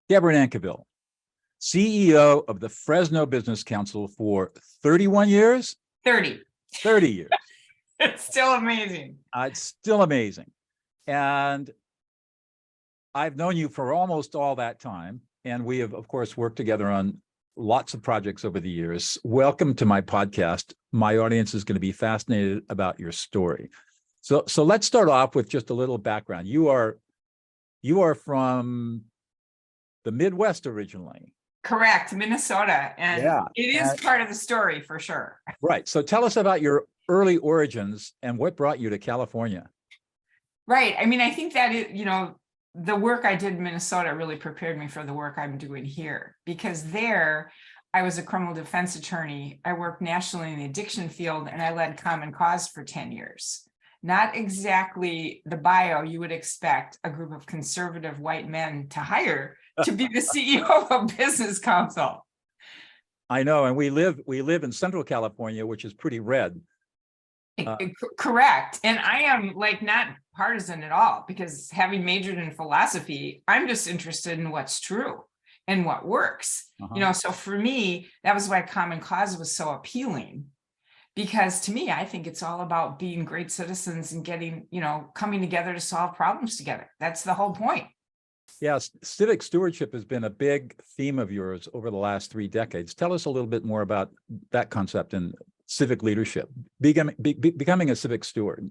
Deborah Nankivell, CEO of the Fresno Business Council for 31 years? 30. 30 years. It's still amazing. It's still amazing. And I've known you for almost all that time. And we have, of course, worked together on lots of projects over the years. Welcome to my podcast. My audience is going to be fascinated about your story. So let's start off with just a little background. You are from the Midwest originally. Correct, Minnesota. And it is part of the story for sure. Right. So tell us about your early origins and what brought you to California. Right. I mean, I think that the work I did in Minnesota really prepared me for the work I'm doing here, because there I was a criminal defense attorney. I worked nationally in the addiction field, and I led Common Cause for 10 years. Not exactly the bio you would expect a group of conservative white men to hire to be the CEO of a business council. I know, and we live in Central California, which is pretty red. Correct. And I am not partisan at all, because having majored in philosophy, I'm just interested in what's true and what works. So for me, that was why Common Cause was so appealing, because to me, I think it's all about being great citizens and getting, coming together to solve problems together. That's the whole point. Yes, civic stewardship has been a big theme of yours over the last 3 decades. Tell us a little bit more about that concept and civic leadership, becoming a civic steward.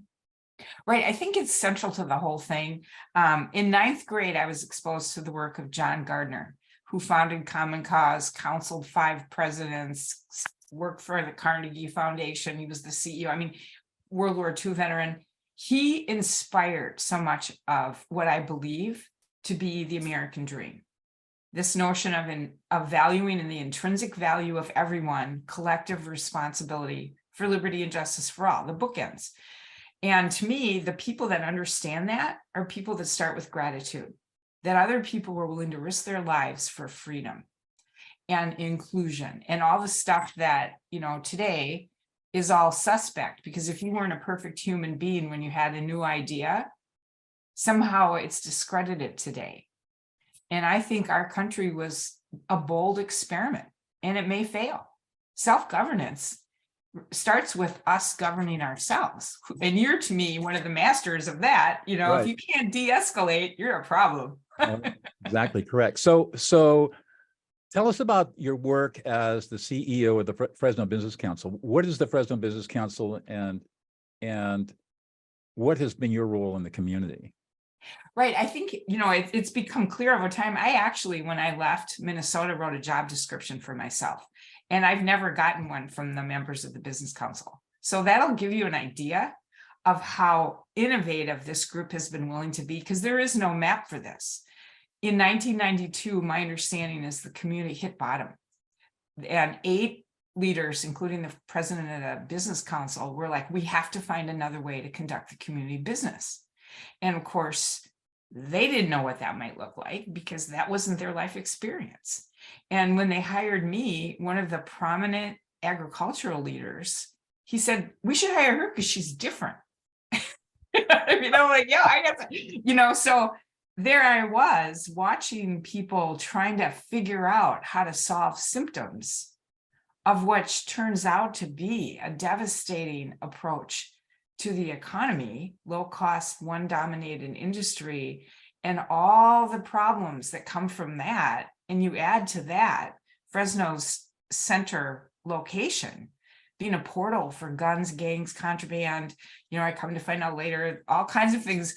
Right. I think it's central to the whole thing. In 9th grade, I was exposed to the work of John Gardner, who founded Common Cause, counseled 5 presidents, worked for the Carnegie Foundation. He was the CEO. I mean, World War II veteran. He inspired so much of what I believe to be the American dream. This notion of valuing in the intrinsic value of everyone, collective responsibility for liberty and justice for all, the bookends. And to me, the people that understand that are people that start with gratitude, that other people were willing to risk their lives for freedom and inclusion and all the stuff that, today is all suspect, because if you weren't a perfect human being when you had a new idea, somehow it's discredited today. And I think our country was a bold experiment, and it may fail. Self-governance starts with us governing ourselves. And you're, to me, one of the masters of that. Right. If you can't de-escalate, you're a problem. Exactly correct. So tell us about your work as the CEO of the Fresno Business Council. What is the Fresno Business Council, and what has been your role in the community? Right. I think, it's become clear over time. I actually, when I left Minnesota, wrote a job description for myself, and I've never gotten one from the members of the Business Council. So that'll give you an idea of how innovative this group has been willing to be, because there is no map for this. In 1992, my understanding is the community hit bottom, and 8 leaders, including the president of the Business Council, were like, we have to find another way to conduct the community business. And of course, they didn't know what that might look like, because that wasn't their life experience. And when they hired me, one of the prominent agricultural leaders, he said, we should hire her because she's different. I guess, so there I was watching people trying to figure out how to solve symptoms of which turns out to be a devastating approach to the economy, low cost, one dominated industry, and all the problems that come from that. And you add to that Fresno's center location being a portal for guns, gangs, contraband, I come to find out later, all kinds of things,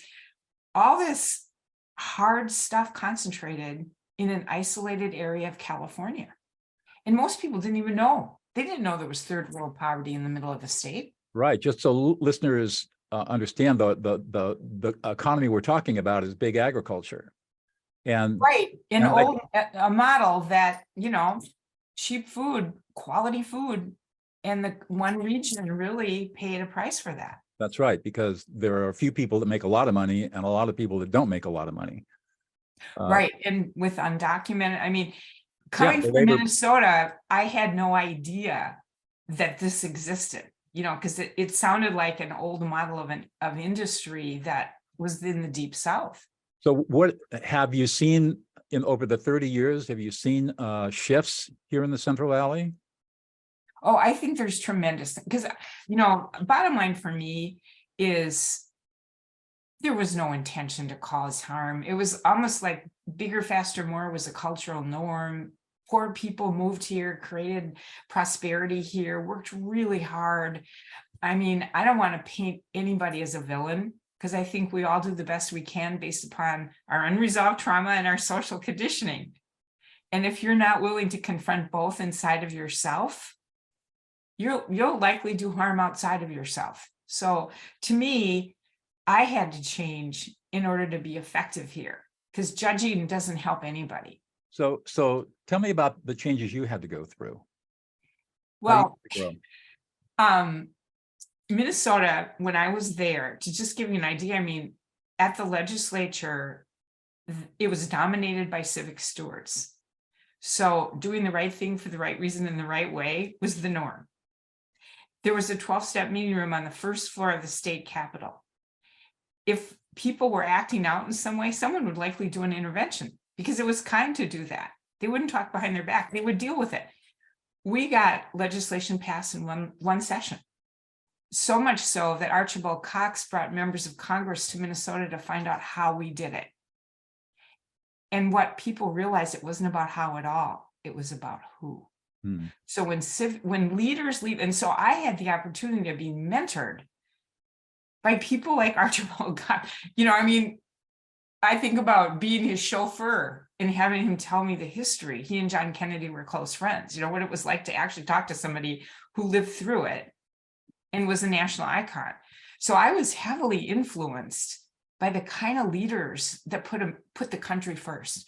all this hard stuff concentrated in an isolated area of California. And most people didn't even know. They didn't know there was third world poverty in the middle of the state. Right. Just so listeners understand, the economy we're talking about is big agriculture, and a model that cheap food, quality food, and the one region really paid a price for that. That's right, because there are a few people that make a lot of money and a lot of people that don't make a lot of money. Right, and with undocumented, coming from Minnesota, I had no idea that this existed. Because it sounded like an old model of industry that was in the Deep South. So what have you seen in over the 30 years, have you seen shifts here in the Central Valley? Oh, I think there's tremendous, because, bottom line for me is there was no intention to cause harm. It was almost like bigger, faster, more was a cultural norm. Poor people moved here, created prosperity here, worked really hard. I mean, I don't want to paint anybody as a villain, because I think we all do the best we can based upon our unresolved trauma and our social conditioning. And if you're not willing to confront both inside of yourself, you'll likely do harm outside of yourself. So to me, I had to change in order to be effective here, because judging doesn't help anybody. So tell me about the changes you had to go through. Well, Minnesota, when I was there, to just give you an idea, I mean, at the legislature, it was dominated by civic stewards. So doing the right thing for the right reason in the right way was the norm. There was a 12-step meeting room on the first floor of the state capitol. If people were acting out in some way, someone would likely do an intervention, because it was kind to do that. They wouldn't talk behind their back. They would deal with it. We got legislation passed in one session. So much so that Archibald Cox brought members of Congress to Minnesota to find out how we did it. And what people realized, it wasn't about how at all. It was about who. So when leaders leave, and so I had the opportunity to be mentored by people like Archibald Cox. I think about being his chauffeur and having him tell me the history. He and John Kennedy were close friends. What it was like to actually talk to somebody who lived through it and was a national icon. So I was heavily influenced by the kind of leaders that put the country first,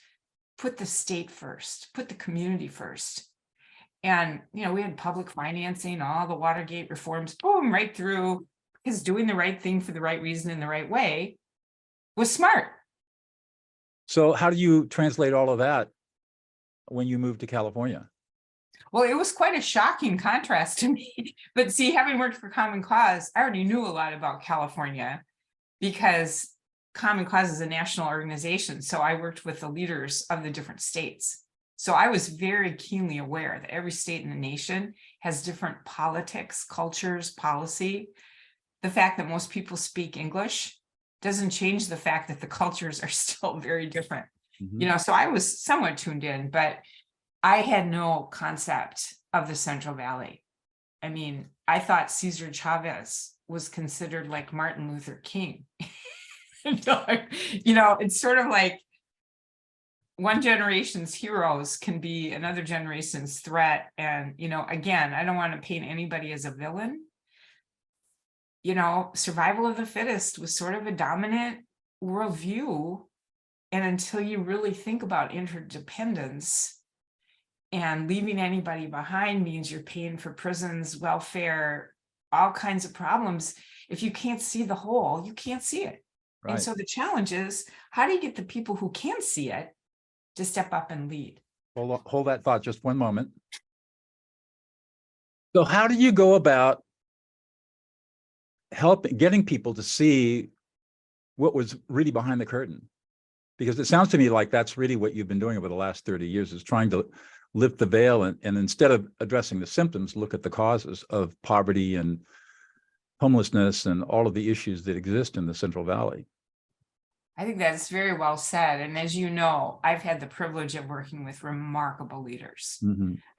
put the state first, put the community first. And, we had public financing, all the Watergate reforms, boom, right through, because doing the right thing for the right reason in the right way was smart. So how do you translate all of that when you moved to California? Well, it was quite a shocking contrast to me. But see, having worked for Common Cause, I already knew a lot about California, because Common Cause is a national organization. So I worked with the leaders of the different states. So I was very keenly aware that every state in the nation has different politics, cultures, policy. The fact that most people speak English doesn't change the fact that the cultures are still very different. So I was somewhat tuned in, but I had no concept of the Central Valley. I mean, I thought Cesar Chavez was considered like Martin Luther King. It's sort of like one generation's heroes can be another generation's threat. And, again, I don't want to paint anybody as a villain. Survival of the fittest was sort of a dominant worldview. And until you really think about interdependence, and leaving anybody behind means you're paying for prisons, welfare, all kinds of problems. If you can't see the whole, you can't see it. Right. And so the challenge is, how do you get the people who can see it to step up and lead? Hold that thought just one moment. So how do you go about getting people to see what was really behind the curtain? Because it sounds to me like that's really what you've been doing over the last 30 years, is trying to lift the veil and instead of addressing the symptoms, look at the causes of poverty and homelessness and all of the issues that exist in the Central Valley. I think that's very well said. And as you know, I've had the privilege of working with remarkable leaders.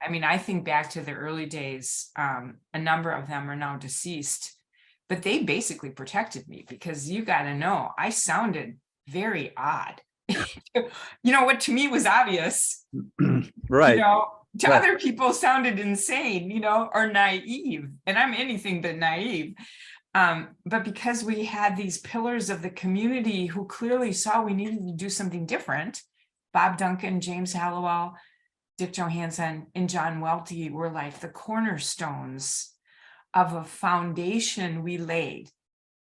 I mean, I think back to the early days, a number of them are now deceased, but they basically protected me, because you got to know, I sounded very odd. What to me was obvious, right? To other people sounded insane, or naive. And I'm anything but naive. But because we had these pillars of the community who clearly saw we needed to do something different, Bob Duncan, James Hallowell, Dick Johansson, and John Welty were like the cornerstones of a foundation we laid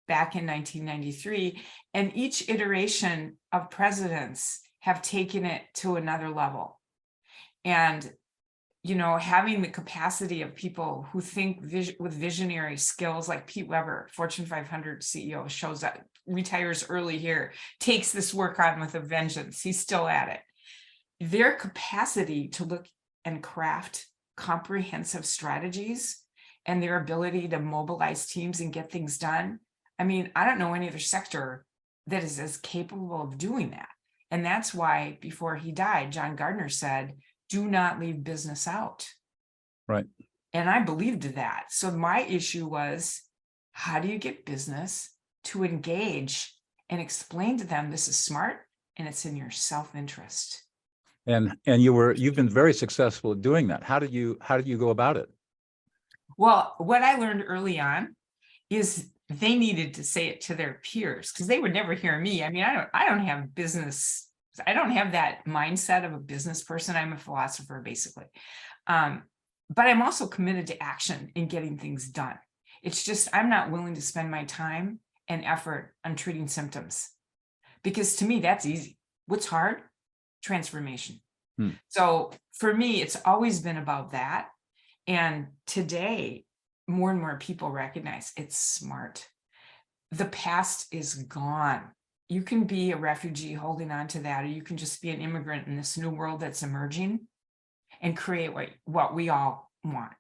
back in 1993, and each iteration of presidents have taken it to another level. And, having the capacity of people who think with visionary skills, like Pete Weber, Fortune 500 CEO, shows up, retires early here, takes this work on with a vengeance. He's still at it. their capacity to look and craft comprehensive strategies and their ability to mobilize teams and get things done. I mean, I don't know any other sector that is as capable of doing that. And that's why before he died, John Gardner said, do not leave business out. Right. And I believed that. So my issue was, how do you get business to engage and explain to them this is smart and it's in your self-interest? And you've been very successful at doing that. How did you go about it? Well, what I learned early on is they needed to say it to their peers because they would never hear me. I mean, I don't have business. I don't have that mindset of a business person. I'm a philosopher, basically. But I'm also committed to action in getting things done. It's just, I'm not willing to spend my time and effort on treating symptoms because to me, that's easy. What's hard? Transformation. So for me, it's always been about that. And today, more and more people recognize it's smart. The past is gone. You can be a refugee holding on to that, or you can just be an immigrant in this new world that's emerging and create what we all want,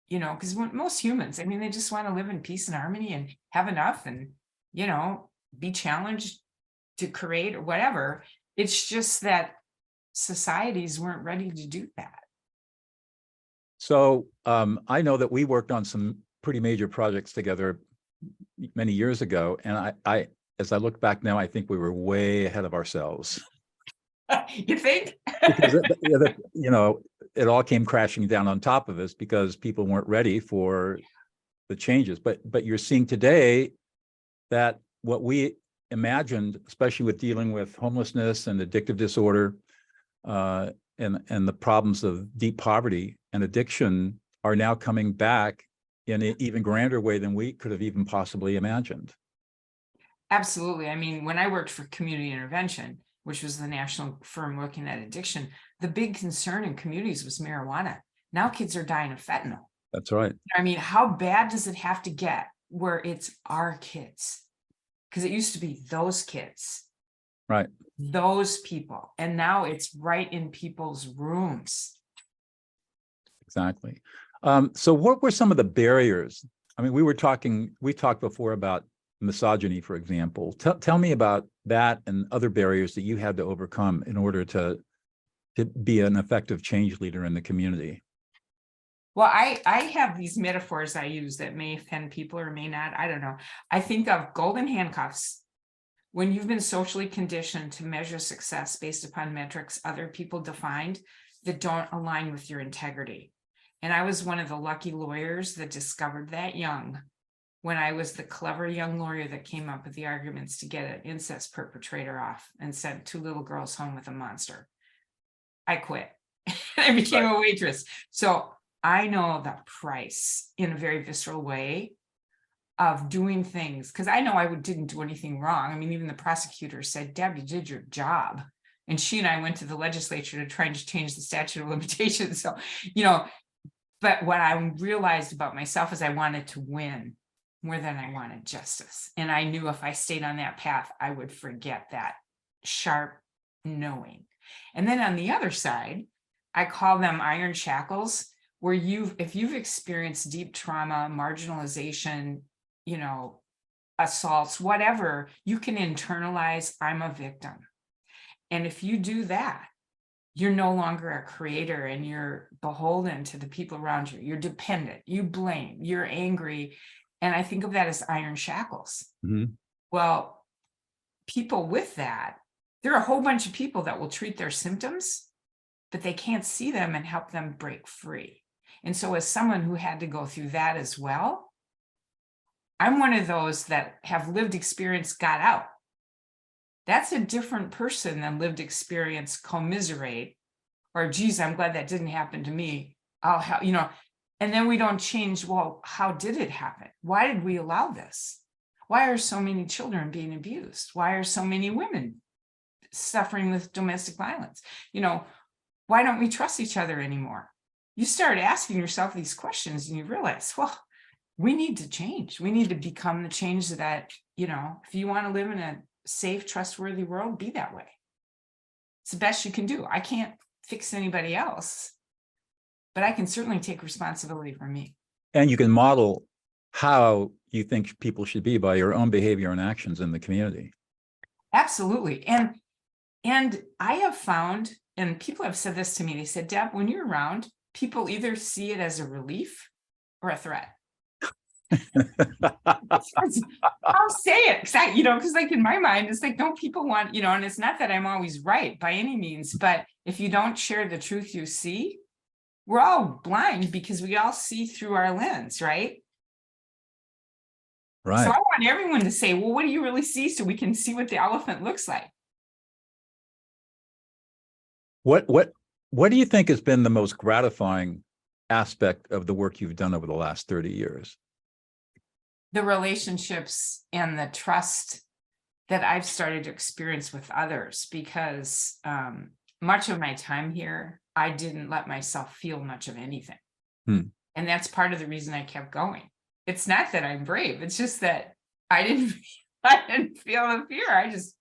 you know, because most humans, I mean, they just want to live in peace and harmony and have enough and, you know, be challenged to create or whatever. It's just that societies weren't ready to do that. So I know that we worked on some pretty major projects together many years ago. And I as I look back now, I think we were way ahead of ourselves. You think? Because you know, it all came crashing down on top of us because people weren't ready for the changes. But you're seeing today that what we imagined, especially with dealing with homelessness and addictive disorder, and the problems of deep poverty and addiction are now coming back in an even grander way than we could have even possibly imagined. Absolutely. I mean, when I worked for Community Intervention, which was the national firm looking at addiction, the big concern in communities was marijuana. Now kids are dying of fentanyl. That's right. I mean, how bad does it have to get where it's our kids? Because it used to be those kids. Right. Those people. And now it's right in people's rooms. Exactly. So what were some of the barriers? I mean, we talked before about misogyny, for example. Tell me about that and other barriers that you had to overcome in order to be an effective change leader in the community. Well, I have these metaphors I use that may offend people or may not. I don't know. I think of golden handcuffs. When you've been socially conditioned to measure success based upon metrics other people defined that don't align with your integrity. And I was one of the lucky lawyers that discovered that young, when I was the clever young lawyer that came up with the arguments to get an incest perpetrator off and sent 2 little girls home with a monster. I quit. I became a waitress. So I know the price in a very visceral way of doing things, because I know I didn't do anything wrong. I mean, even the prosecutor said, Deb, you did your job. And she and I went to the legislature to try and change the statute of limitations. So, you know, but what I realized about myself is I wanted to win more than I wanted justice. And I knew if I stayed on that path, I would forget that sharp knowing. And then on the other side, I call them iron shackles, where if you've experienced deep trauma, marginalization, you know, assaults, whatever, you can internalize, I'm a victim. And if you do that, you're no longer a creator and you're beholden to the people around you. You're dependent, you blame, you're angry. And I think of that as iron shackles. Mm-hmm. Well, people with that, there are a whole bunch of people that will treat their symptoms, but they can't see them and help them break free. And so as someone who had to go through that as well, I'm one of those that have lived experience, got out. That's a different person than lived experience, commiserate, or geez, I'm glad that didn't happen to me. I'll help, you know, and then we don't change. Well, how did it happen? Why did we allow this? Why are so many children being abused? Why are so many women suffering with domestic violence? You know, why don't we trust each other anymore? You start asking yourself these questions and you realize, well, we need to change. We need to become the change that, you know, if you want to live in a safe, trustworthy world, be that way. It's the best you can do. I can't fix anybody else, but I can certainly take responsibility for me. And you can model how you think people should be by your own behavior and actions in the community. Absolutely. And I have found, and people have said this to me, they said, Deb, when you're around, people either see it as a relief or a threat. I'll say it, because like in my mind, it's like, don't people want, and it's not that I'm always right by any means, but if you don't share the truth you see, we're all blind because we all see through our lens, right? Right. So I want everyone to say, well, what do you really see so we can see what the elephant looks like? What do you think has been the most gratifying aspect of the work you've done over the last 30 years? The relationships and the trust that I've started to experience with others, because much of my time here, I didn't let myself feel much of anything. And that's part of the reason I kept going. It's not that I'm brave. It's just that I didn't feel the fear. I just,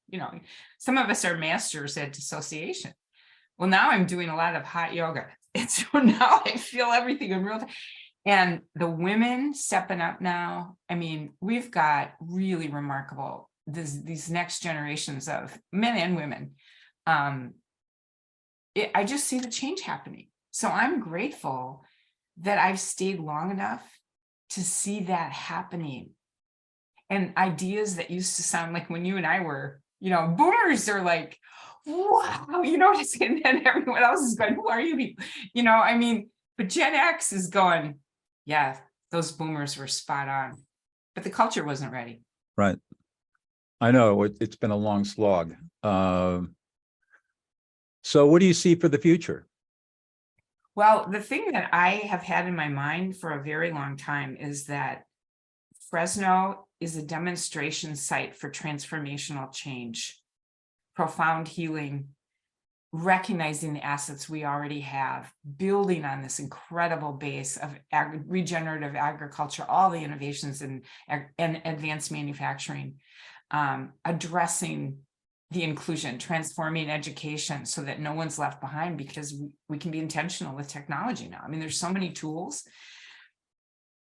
some of us are masters at dissociation. Well, now I'm doing a lot of hot yoga. And so now I feel everything in real time. And the women stepping up now, I mean, we've got really remarkable, these next generations of men and women. I just see the change happening. So I'm grateful that I've stayed long enough to see that happening. And ideas that used to sound like when you and I were, boomers are like, wow, and then everyone else is going, who are you people? But Gen X is going, yeah, those boomers were spot on, but the culture wasn't ready. Right. I know it's been a long slog. So what do you see for the future? Well, the thing that I have had in my mind for a very long time is that Fresno is a demonstration site for transformational change, profound healing, recognizing the assets we already have, building on this incredible base of regenerative agriculture, all the innovations in and advanced manufacturing, addressing the inclusion, transforming education so that no one's left behind, because we can be intentional with technology now. I mean, there's so many tools.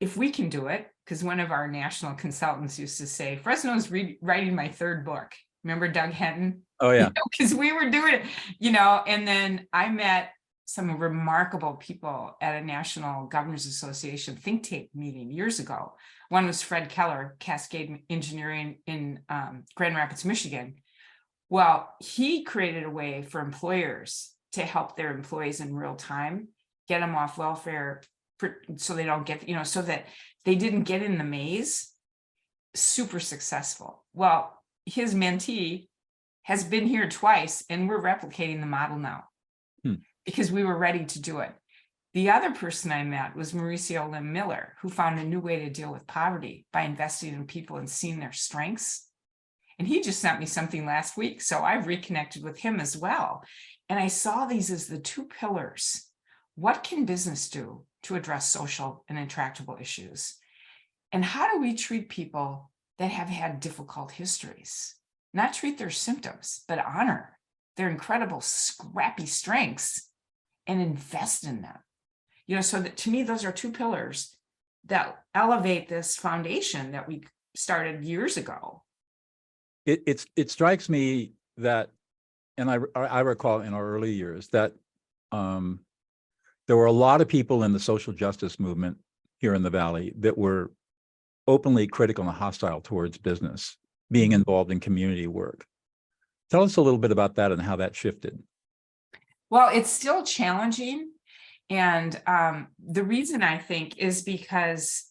If we can do it, because one of our national consultants used to say, Fresno's writing my third book. Remember Doug Henton? Oh, yeah. Because we were doing it, and then I met some remarkable people at a National Governors Association think tank meeting years ago. One was Fred Keller, Cascade Engineering in Grand Rapids, Michigan. Well, he created a way for employers to help their employees in real time, get them off welfare so they don't get, so that they didn't get in the maze. Super successful. Well, his mentee has been here twice, and we're replicating the model now because we were ready to do it. The other person I met was Mauricio Lim Miller, who found a new way to deal with poverty by investing in people and seeing their strengths. And he just sent me something last week, so I've reconnected with him as well. And I saw these as the two pillars. What can business do to address social and intractable issues? And how do we treat people that have had difficult histories? Not treat their symptoms, but honor their incredible scrappy strengths and invest in them. So that, to me, those are two pillars that elevate this foundation that we started years ago. It strikes me that, and I recall in our early years that there were a lot of people in the social justice movement here in the Valley that were openly critical and hostile towards business, being involved in community work. Tell us a little bit about that and how that shifted. Well, it's still challenging. And the reason I think is because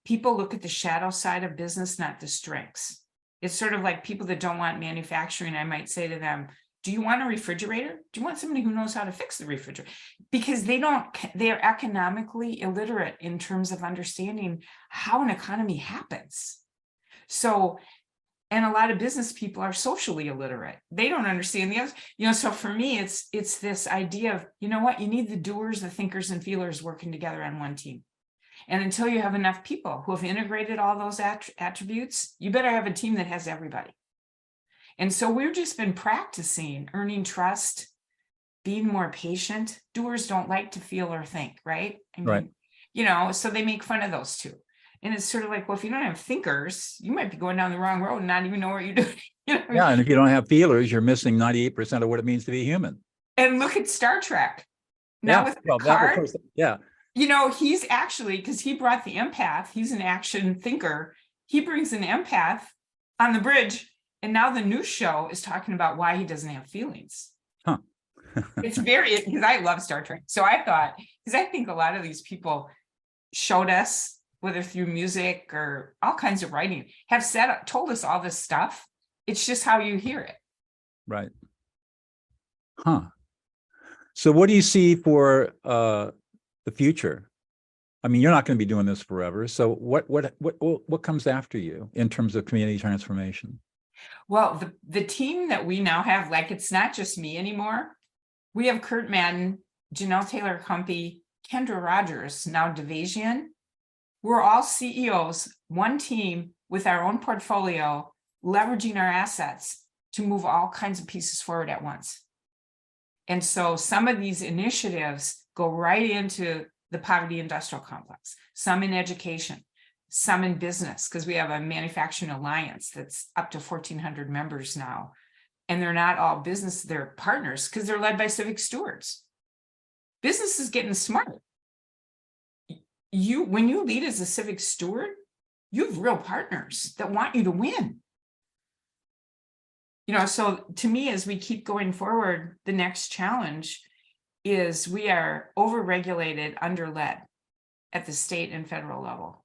people look at the shadow side of business, not the strengths. It's sort of like people that don't want manufacturing. I might say to them, do you want a refrigerator? Do you want somebody who knows how to fix the refrigerator? Because they're economically illiterate in terms of understanding how an economy happens. So, and a lot of business people are socially illiterate. They don't understand the other, so for me, it's this idea of, you need the doers, the thinkers, and feelers working together on one team. And until you have enough people who have integrated all those attributes, you better have a team that has everybody. And so we've just been practicing earning trust, being more patient. Doers don't like to feel or think, right? I mean, Right. you know, so they make fun of those two. And it's sort of like, well, if you don't have thinkers, you might be going down the wrong road and not even know what you're doing. You know what I mean? Yeah, and if you don't have feelers, you're missing 98% of what it means to be human. And look at Star Trek. Now Yeah, with well, that, of Picard, course, yeah, you know, he's actually, because he brought the empath, he's an action thinker. He brings an empath on the bridge. And now the news show is talking about why he doesn't have feelings. huh. It's very, because I love Star Trek. So I thought, because I think a lot of these people showed us, whether through music or all kinds of writing, have told us all this stuff. It's just how you hear it. Right. Huh. So what do you see for the future? I mean, you're not going to be doing this forever. So what comes after you in terms of community transformation? Well, the team that we now have, like, it's not just me anymore. We have Kurt Madden, Janelle Taylor-Cumpy, Kendra Rogers, now Devasian. We're all CEOs, one team with our own portfolio, leveraging our assets to move all kinds of pieces forward at once. And so some of these initiatives go right into the poverty industrial complex, some in education, some in business, because we have a manufacturing alliance that's up to 1,400 members now. And they're not all business, they're partners because they're led by civic stewards. Business is getting smart. When you lead as a civic steward, you have real partners that want you to win. You know, so to me, as we keep going forward, the next challenge is we are over-regulated, under-led at the state and federal level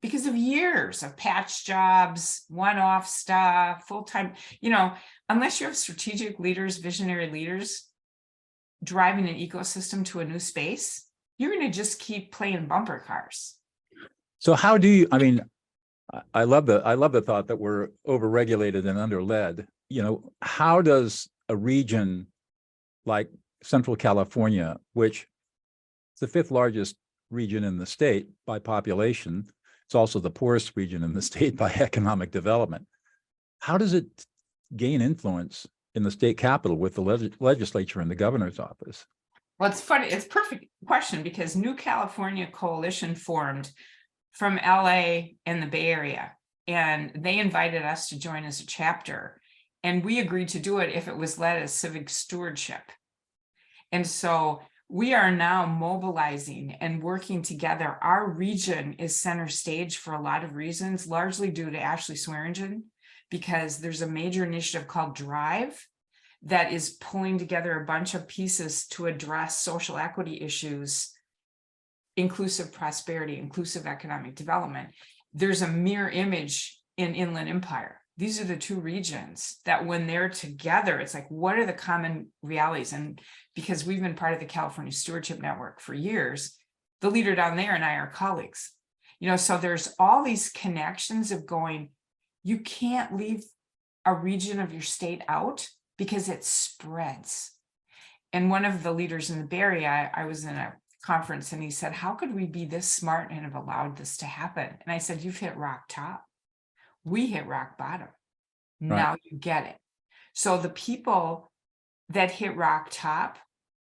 because of years of patch jobs, one-off stuff, full-time, you know, unless you have strategic leaders, visionary leaders driving an ecosystem to a new space, you're going to just keep playing bumper cars. So how do you, I mean, I love the thought that we're over-regulated and under-led. You know, how does a region like Central California, which is the 5th largest region in the state by population, it's also the poorest region in the state by economic development. How does it gain influence in the state capital with the legislature and the governor's office? Well, it's funny. It's a perfect question because New California Coalition formed from LA and the Bay Area, and they invited us to join as a chapter. And we agreed to do it if it was led as civic stewardship. And so we are now mobilizing and working together. Our region is center stage for a lot of reasons, largely due to Ashley Swearingen, because there's a major initiative called Drive that is pulling together a bunch of pieces to address social equity issues, inclusive prosperity, inclusive economic development. There's a mirror image in Inland Empire. These are the two regions that when they're together, it's like, what are the common realities? And because we've been part of the California Stewardship Network for years, the leader down there and I are colleagues. You know, so there's all these connections of going, you can't leave a region of your state out because it spreads. And one of the leaders in the Bay Area, I was in a conference and he said, how could we be this smart and have allowed this to happen? And I said, you've hit rock top. We hit rock bottom. Right. Now you get it. So the people that hit rock top,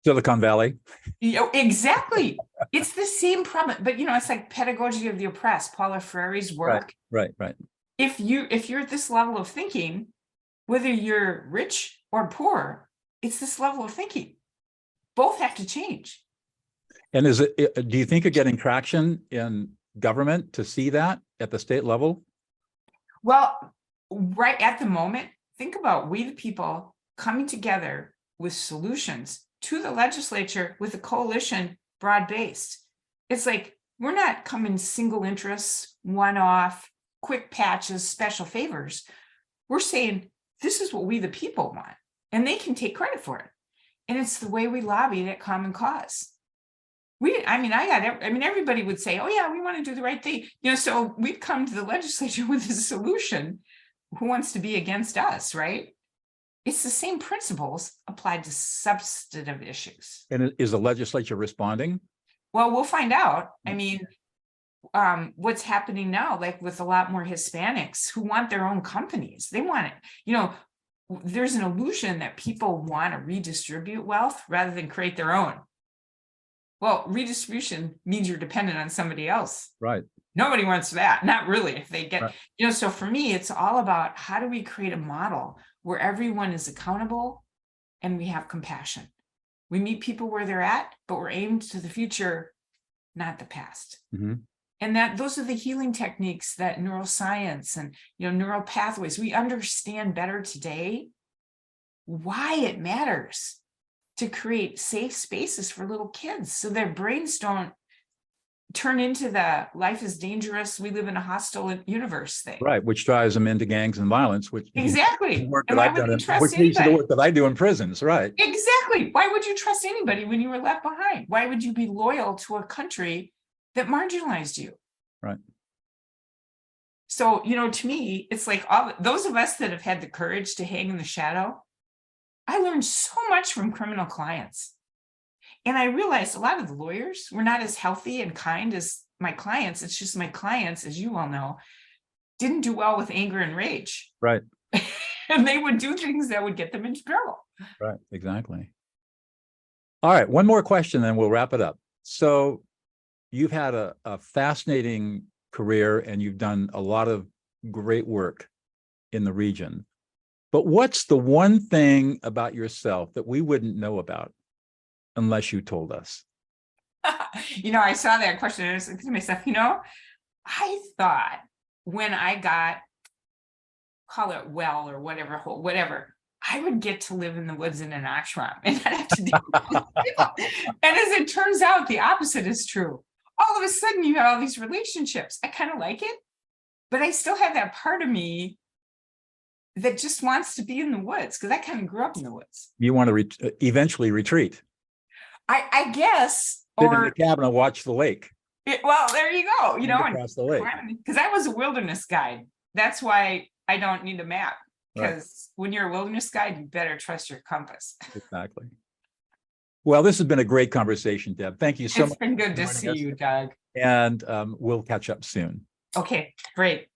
Silicon Valley. you know, exactly. It's the same problem, but you know, it's like pedagogy of the oppressed, Paulo Freire's work. Right. If you're at this level of thinking, whether you're rich or poor, it's this level of thinking. Both have to change. And do you think you're getting traction in government to see that at the state level? Well, right at the moment, think about we the people coming together with solutions to the legislature with a coalition broad-based. It's like, we're not coming single interests, one-off, quick patches, special favors. We're saying, this is what we the people want, and they can take credit for it. And it's the way we lobbied at Common Cause. Everybody would say, oh yeah, we want to do the right thing. You know, so we'd come to the legislature with a solution. Who wants to be against us, right? It's the same principles applied to substantive issues. And is the legislature responding? Well, we'll find out. I mean, what's happening now, like with a lot more Hispanics who want their own companies. They want it. You know, there's an illusion that people want to redistribute wealth rather than create their own. Well, redistribution means you're dependent on somebody else. Right. Nobody wants that. Not really. If they get, Right. so for me, it's all about how do we create a model where everyone is accountable and we have compassion. We meet people where they're at, but we're aimed to the future, not the past. Mm-hmm. And that those are the healing techniques that neuroscience and neural pathways, we understand better today why it matters to create safe spaces for little kids so their brains don't turn into the life is dangerous, we live in a hostile universe thing. Right, which drives them into gangs and violence, which exactly. work And that why I've would done, you trust which leads to the anybody? work that I do in prisons, right? Exactly. Why would you trust anybody when you were left behind? Why would you be loyal to a country that marginalized you? Right. So, to me, it's like all those of us that have had the courage to hang in the shadow, I learned so much from criminal clients. And I realized a lot of the lawyers were not as healthy and kind as my clients. It's just my clients, as you all know, didn't do well with anger and rage. Right. And they would do things that would get them into trouble. Right, exactly. All right, one more question, then we'll wrap it up. So you've had a fascinating career and you've done a lot of great work in the region. But what's the one thing about yourself that we wouldn't know about unless you told us? I saw that question and I was thinking to myself, I thought when I got, call it well or whatever, I would get to live in the woods in an ashram and not have to deal with people. And as it turns out, the opposite is true. All of a sudden, you have all these relationships. I kind of like it, but I still have that part of me that just wants to be in the woods because I kind of grew up in the woods. You want to eventually retreat. I guess. Sit in the cabin and watch the lake. Well, there you go. Across the lake. Because I was a wilderness guide. That's why I don't need a map. Because when you're a wilderness guide, you better trust your compass. Exactly. Well, this has been a great conversation, Deb. Thank you so much. It's been good to see you, Doug. And we'll catch up soon. Okay, great.